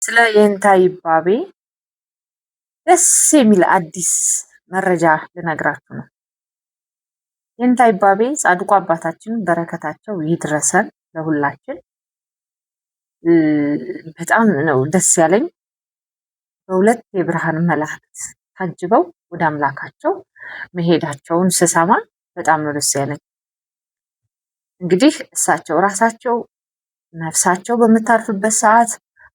ስለ የንታ ይባቤ ደስ የሚል አዲስ መረጃ ልነግራችሁ ነው። የንታ ይባቤ ጻድቁ አባታችን በረከታቸው ይድረሰን ለሁላችን። በጣም ነው ደስ ያለኝ። በሁለት የብርሃን መላእክት ታጅበው ወደ አምላካቸው መሄዳቸውን ስሰማ በጣም ነው ደስ ያለኝ። እንግዲህ እሳቸው ራሳቸው ነፍሳቸው በምታርፍበት ሰዓት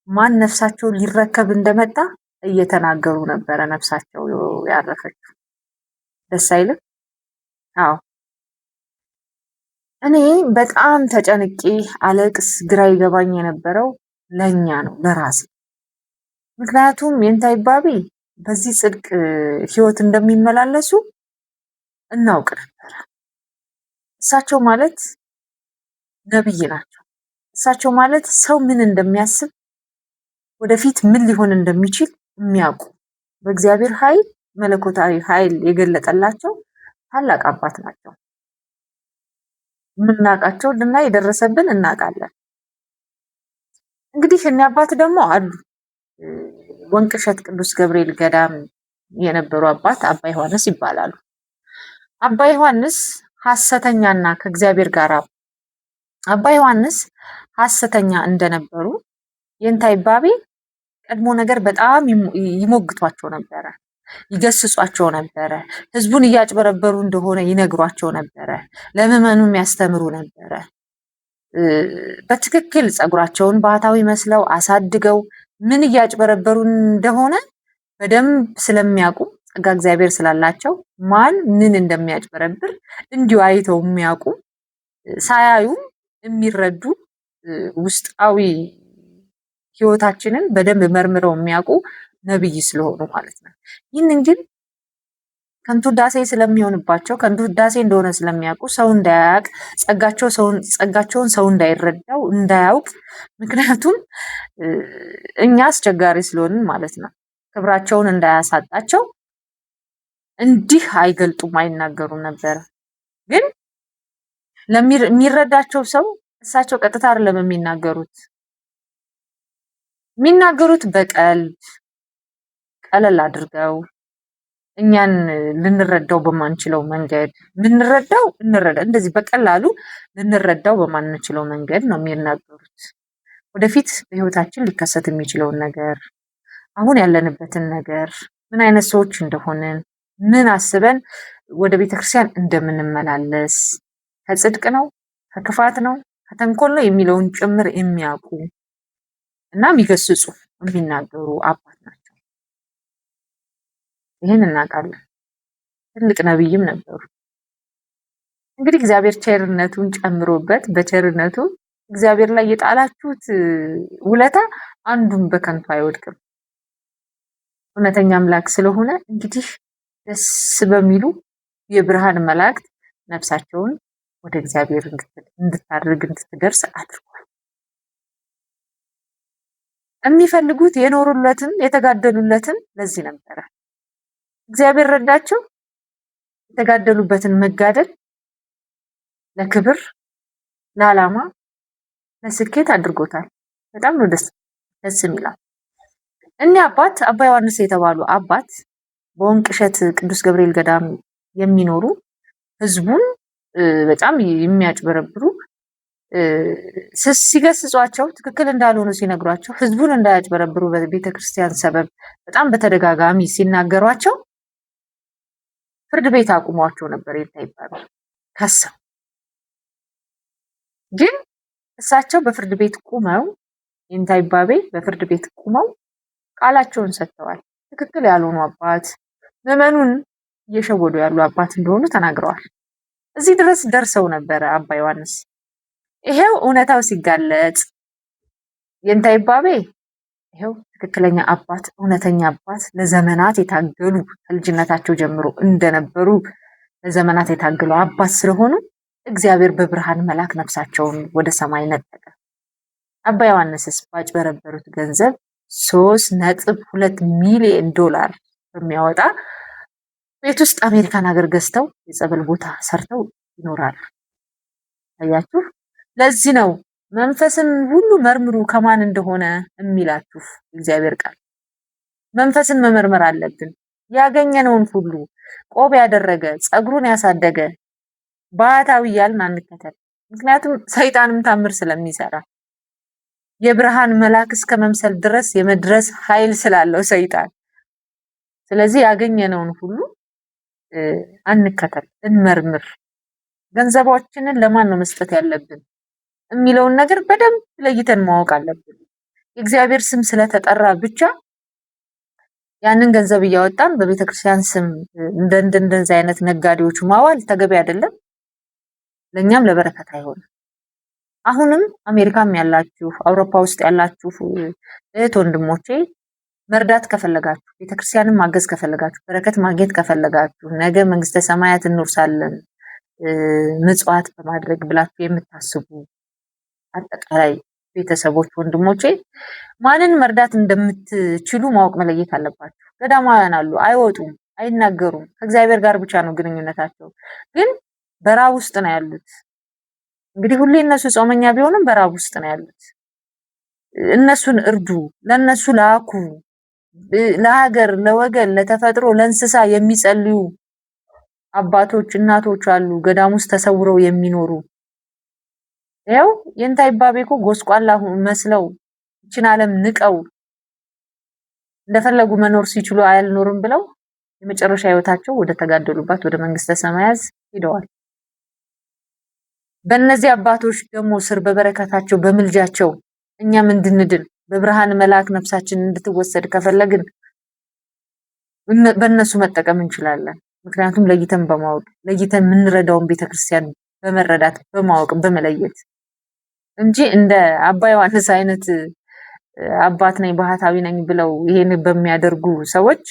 ማን ነፍሳቸው ሊረከብ እንደመጣ እየተናገሩ ነበረ። ነፍሳቸው ያረፈችው ደስ አይልም? አዎ። እኔ በጣም ተጨንቄ አለቅስ ግራ ይገባኝ የነበረው ለኛ ነው ለራሴ። ምክንያቱም የንታ ይባቤ በዚህ ጽድቅ ህይወት እንደሚመላለሱ እናውቅ ነበረ። እሳቸው ማለት ነብይ ናቸው። እሳቸው ማለት ሰው ምን እንደሚያስብ ወደፊት ምን ሊሆን እንደሚችል የሚያውቁ በእግዚአብሔር ኃይል መለኮታዊ ኃይል የገለጠላቸው ታላቅ አባት ናቸው። የምናውቃቸው እና የደረሰብን እናውቃለን። እንግዲህ እኛ አባት ደግሞ አሉ። ወንቅሸት ቅዱስ ገብርኤል ገዳም የነበሩ አባት አባ ዮሐንስ ይባላሉ። አባ ዮሐንስ ሐሰተኛና ከእግዚአብሔር ጋር አባ ዮሐንስ ሐሰተኛ እንደነበሩ የንታ ይባቤ ቀድሞ ነገር በጣም ይሞግቷቸው ነበረ፣ ይገስጿቸው ነበረ። ህዝቡን እያጭበረበሩ እንደሆነ ይነግሯቸው ነበረ። ለምዕመኑም ያስተምሩ ነበረ። በትክክል ጸጉራቸውን ባህታዊ መስለው አሳድገው ምን እያጭበረበሩ እንደሆነ በደንብ ስለሚያውቁ ጸጋ እግዚአብሔር ስላላቸው ማን ምን እንደሚያጭበረብር እንዲሁ አይተው የሚያውቁ ሳያዩም የሚረዱ ውስጣዊ ህይወታችንን በደንብ መርምረው የሚያውቁ ነብይ ስለሆኑ ማለት ነው። ይህንን ግን ከንቱ ውዳሴ ስለሚሆንባቸው ከንቱ ውዳሴ እንደሆነ ስለሚያውቁ ሰው እንዳያውቅ ጸጋቸውን ሰው እንዳይረዳው እንዳያውቅ፣ ምክንያቱም እኛ አስቸጋሪ ስለሆንን ማለት ነው። ክብራቸውን እንዳያሳጣቸው እንዲህ አይገልጡም፣ አይናገሩም ነበረ። ግን ለሚረዳቸው ሰው እሳቸው ቀጥታ አይደለም የሚናገሩት በቀልድ ቀለል አድርገው እኛን ልንረዳው በማንችለው መንገድ እንደዚህ በቀላሉ ልንረዳው በማንችለው መንገድ ነው የሚናገሩት። ወደፊት በህይወታችን ሊከሰት የሚችለውን ነገር፣ አሁን ያለንበትን ነገር፣ ምን አይነት ሰዎች እንደሆንን፣ ምን አስበን ወደ ቤተክርስቲያን እንደምንመላለስ፣ ከጽድቅ ነው ከክፋት ነው ከተንኮል ነው የሚለውን ጭምር የሚያውቁ እና የሚገስጹ የሚናገሩ አባት ናቸው። ይህን እናውቃለን። ትልቅ ነብይም ነበሩ። እንግዲህ እግዚአብሔር ቸርነቱን ጨምሮበት በቸርነቱ እግዚአብሔር ላይ የጣላችሁት ውለታ አንዱም በከንቱ አይወድቅም። እውነተኛ አምላክ ስለሆነ እንግዲህ ደስ በሚሉ የብርሃን መላእክት ነፍሳቸውን ወደ እግዚአብሔር እንድታደርግ እንድትደርስ አድርጓል። የሚፈልጉት የኖሩለትን የተጋደሉለትን ለዚህ ነበረ። እግዚአብሔር ረዳቸው። የተጋደሉበትን መጋደል ለክብር፣ ለዓላማ፣ ለስኬት አድርጎታል። በጣም ነው ደስ የሚላል። እኒህ አባት አባ ዮሐንስ የተባሉ አባት በወንቅሸት ቅዱስ ገብርኤል ገዳም የሚኖሩ ህዝቡን በጣም የሚያጭበረብሩ ሲገስጿቸው ትክክል እንዳልሆኑ ሲነግሯቸው ህዝቡን እንዳያጭበረብሩ በቤተክርስቲያን ሰበብ በጣም በተደጋጋሚ ሲናገሯቸው ፍርድ ቤት አቁሟቸው ነበር። የንታ ይባቤ ከሰው ግን እሳቸው በፍርድ ቤት ቁመው የንታ ይባቤ በፍርድ ቤት ቁመው ቃላቸውን ሰጥተዋል። ትክክል ያልሆኑ አባት፣ ምዕመኑን እየሸወዱ ያሉ አባት እንደሆኑ ተናግረዋል። እዚህ ድረስ ደርሰው ነበረ አባ ዮሐንስ። ይሄው እውነታው ሲጋለጥ የንታ ይባቤ ይሄው ትክክለኛ አባት፣ እውነተኛ አባት፣ ለዘመናት የታገሉ ከልጅነታቸው ጀምሮ እንደነበሩ ለዘመናት የታገሉ አባት ስለሆኑ እግዚአብሔር በብርሃን መልአክ ነፍሳቸውን ወደ ሰማይ ነጠቀ። አባ ዮሐንስስ ባጭበረበሩት ገንዘብ 3.2 ሚሊዮን ዶላር በሚያወጣ ቤት ውስጥ አሜሪካን ሀገር ገዝተው የጸበል ቦታ ሰርተው ይኖራሉ። አያችሁ፣ ለዚህ ነው መንፈስን ሁሉ መርምሩ ከማን እንደሆነ የሚላችሁ እግዚአብሔር ቃል። መንፈስን መመርመር አለብን። ያገኘነውን ሁሉ ቆብ ያደረገ ፀጉሩን ያሳደገ ባህታዊ እያልን አንከተል። ምክንያቱም ሰይጣንም ታምር ስለሚሰራ የብርሃን መልአክ እስከ መምሰል ድረስ የመድረስ ኃይል ስላለው ሰይጣን። ስለዚህ ያገኘነውን ሁሉ አንከተል፣ እንመርምር። ገንዘባችንን ለማን ነው መስጠት ያለብን የሚለውን ነገር በደንብ ለይተን ማወቅ አለብን። የእግዚአብሔር ስም ስለተጠራ ብቻ ያንን ገንዘብ እያወጣን በቤተክርስቲያን ስም እንደዚህ አይነት ነጋዴዎች ማዋል ተገቢ አይደለም። ለኛም ለበረከት አይሆንም። አሁንም አሜሪካም ያላችሁ አውሮፓ ውስጥ ያላችሁ እህት ወንድሞቼ መርዳት ከፈለጋችሁ፣ ቤተክርስቲያንን ማገዝ ከፈለጋችሁ፣ በረከት ማግኘት ከፈለጋችሁ፣ ነገ መንግስተ ሰማያት እንወርሳለን ምጽዋት በማድረግ ብላችሁ የምታስቡ አጠቃላይ ቤተሰቦች ወንድሞቼ ማንን መርዳት እንደምትችሉ ማወቅ መለየት አለባችሁ። ገዳማውያን አሉ፣ አይወጡም፣ አይናገሩም። ከእግዚአብሔር ጋር ብቻ ነው ግንኙነታቸው። ግን በራብ ውስጥ ነው ያሉት። እንግዲህ ሁሌ እነሱ ጾመኛ ቢሆኑም በራብ ውስጥ ነው ያሉት። እነሱን እርዱ፣ ለነሱ ላኩ። ለሀገር፣ ለወገን፣ ለተፈጥሮ፣ ለእንስሳ የሚጸልዩ አባቶች እናቶች አሉ፣ ገዳም ውስጥ ተሰውረው የሚኖሩ። ያው የእንታይ ባቤኮ ጎስቋላ መስለው ይችን ዓለም ንቀው እንደፈለጉ መኖር ሲችሉ አያልኖርም ብለው የመጨረሻ ህይወታቸው ወደ ተጋደሉባት ወደ መንግስተ ሰማያት ሄደዋል። በእነዚህ አባቶች ደግሞ ስር በበረከታቸው በምልጃቸው እኛም እንድንድን በብርሃን መልአክ ነፍሳችን እንድትወሰድ ከፈለግን በእነሱ መጠቀም እንችላለን። ምክንያቱም ለይተን በማወቅ ለይተን የምንረዳውን ቤተክርስቲያን በመረዳት በማወቅ በመለየት እንጂ እንደ አባ ዮሐንስ አይነት አባት ነኝ ባህታዊ ነኝ ብለው ይሄን በሚያደርጉ ሰዎች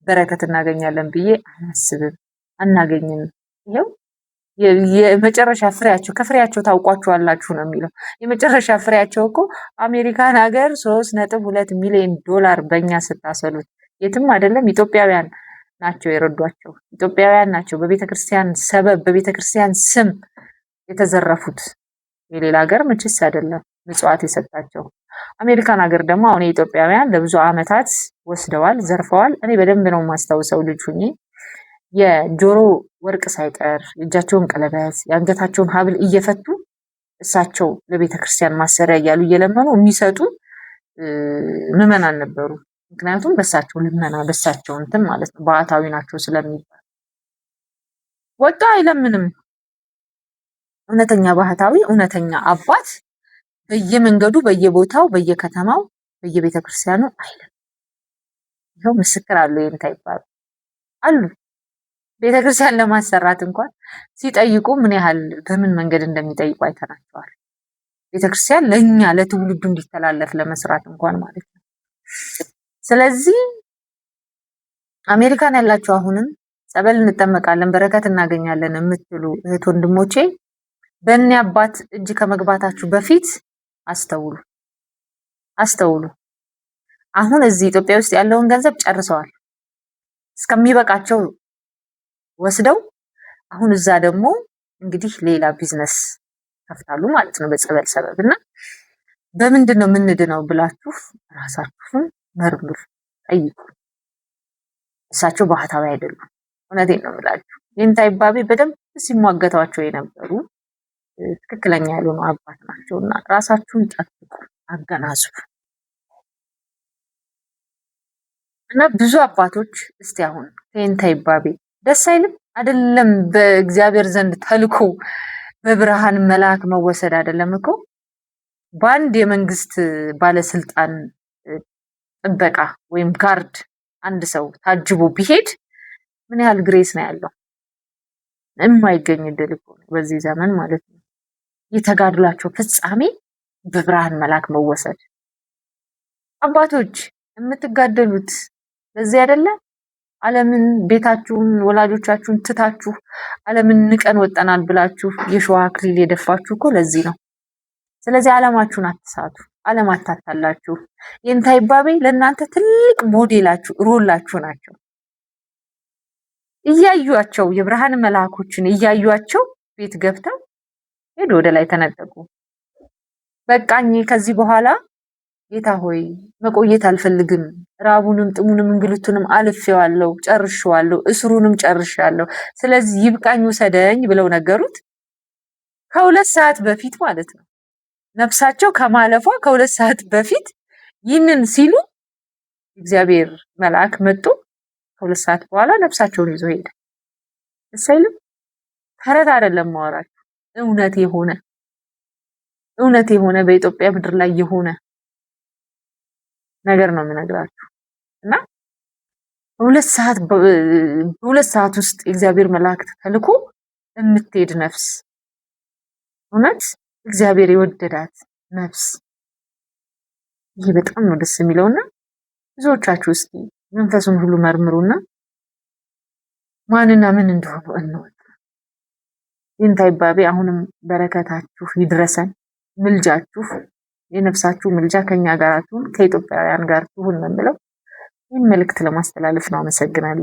በረከት እናገኛለን ብዬ አላስብም። አናገኝም። ይሄው የመጨረሻ ፍሬያቸው ከፍሬያቸው ታውቋቸዋላችሁ ነው የሚለው። የመጨረሻ ፍሬያቸው እኮ አሜሪካን ሀገር 3.2 ሚሊዮን ዶላር በእኛ ስታሰሉት የትም አይደለም። ኢትዮጵያውያን ናቸው የረዷቸው። ኢትዮጵያውያን ናቸው በቤተክርስቲያን ሰበብ በቤተክርስቲያን ስም የተዘረፉት። የሌላ ሀገር መቼስ አይደለም ምጽዋት የሰጣቸው። አሜሪካን ሀገር ደግሞ አሁን የኢትዮጵያውያን ለብዙ አመታት ወስደዋል፣ ዘርፈዋል። እኔ በደንብ ነው የማስታውሰው ልጅ ሁኜ የጆሮ ወርቅ ሳይቀር የእጃቸውን ቀለበት የአንገታቸውን ሀብል እየፈቱ እሳቸው ለቤተ ክርስቲያን ማሰሪያ እያሉ እየለመኑ የሚሰጡ ምዕመናን ነበሩ። ምክንያቱም በሳቸው ልመና በሳቸው እንትን ማለት ነው ባህታዊ ናቸው ስለሚባል ወጣ አይለምንም። እውነተኛ ባህታዊ እውነተኛ አባት በየመንገዱ በየቦታው በየከተማው በየቤተ ክርስቲያኑ አይለም። ይኸው ምስክር አሉ የእንታ ይባሉ አሉ። ቤተክርስቲያን ለማሰራት እንኳን ሲጠይቁ ምን ያህል በምን መንገድ እንደሚጠይቁ አይተናቸዋል። ቤተክርስቲያን ለኛ ለትውልዱ እንዲተላለፍ ለመስራት እንኳን ማለት ነው። ስለዚህ አሜሪካን ያላችሁ አሁንም ጸበል እንጠመቃለን በረከት እናገኛለን የምትሉ እህት ወንድሞቼ በእኔ አባት እጅ ከመግባታችሁ በፊት አስተውሉ አስተውሉ። አሁን እዚህ ኢትዮጵያ ውስጥ ያለውን ገንዘብ ጨርሰዋል እስከሚበቃቸው ወስደው አሁን እዛ ደግሞ እንግዲህ ሌላ ቢዝነስ ከፍታሉ ማለት ነው በጸበል ሰበብ። እና በምንድን ነው የምንድነው ብላችሁ ራሳችሁን መርምሩ፣ ጠይቁ። እሳቸው ባህታዊ አይደሉም። እውነቴን ነው የምላችሁ። የእንታ ይባቤ በደንብ ሲሟገቷቸው የነበሩ ትክክለኛ ያልሆኑ አባት ናቸው። እና ራሳችሁን ጠብቁ፣ አገናዝቡ። እና ብዙ አባቶች እስቲ አሁን ከእንታ ይባቤ ደስ አይልም አይደለም? በእግዚአብሔር ዘንድ ተልኮ በብርሃን መልአክ መወሰድ አይደለም እኮ በአንድ የመንግስት ባለስልጣን ጥበቃ ወይም ጋርድ አንድ ሰው ታጅቦ ቢሄድ ምን ያህል ግሬስ ነው ያለው? የማይገኝ ድል እኮ ነው በዚህ ዘመን ማለት ነው። የተጋድሏቸው ፍጻሜ በብርሃን መልአክ መወሰድ። አባቶች የምትጋደሉት ለዚህ አይደለ? ዓለምን ቤታችሁን ወላጆቻችሁን ትታችሁ ዓለምን ንቀን ወጠናል ብላችሁ የሸዋ አክሊል የደፋችሁ እኮ ለዚህ ነው። ስለዚህ ዓለማችሁን አትሳቱ፣ ዓለም አታታላችሁ። የእንታ ይባቤ ለእናንተ ትልቅ ሞዴላችሁ ሮላችሁ ናቸው። እያዩአቸው የብርሃን መልአኮችን እያዩአቸው ቤት ገብተው ሄዶ ወደ ላይ ተነጠቁ። በቃኝ ከዚህ በኋላ ጌታ ሆይ መቆየት አልፈልግም፣ ራቡንም ጥሙንም እንግልቱንም አልፌዋለሁ፣ ጨርሼዋለሁ፣ እስሩንም ጨርሻለሁ፣ ስለዚህ ይብቃኝ ውሰደኝ ብለው ነገሩት። ከ2 ሰዓት በፊት ማለት ነው። ነፍሳቸው ከማለፏ ከ2 ሰዓት በፊት ይህንን ሲሉ እግዚአብሔር መልአክ መጥቶ ከ2 ሰዓት በኋላ ነፍሳቸውን ይዞ ሄደ። እሰይልም ተረት አይደለም ማወራችሁ፣ እውነት የሆነ በኢትዮጵያ ምድር ላይ የሆነ ነገር ነው የምነግራችሁ። እና በ2 ሰዓት ውስጥ የእግዚአብሔር መላእክት ተልኮ የምትሄድ ነፍስ፣ እውነት እግዚአብሔር የወደዳት ነፍስ፣ ይሄ በጣም ነው ደስ የሚለውና ብዙዎቻችሁ እስኪ መንፈሱን ሁሉ መርምሩና ማንና ምን እንደሆነ እንወቅ። ይህን ታይባቤ አሁንም በረከታችሁ ይድረሰን፣ ምልጃችሁ የነፍሳችሁ ምልጃ ከኛ ጋር ትሁን፣ ከኢትዮጵያውያን ጋር ትሁን ነው የምለው። ይህን መልእክት ለማስተላለፍ ነው። አመሰግናለሁ።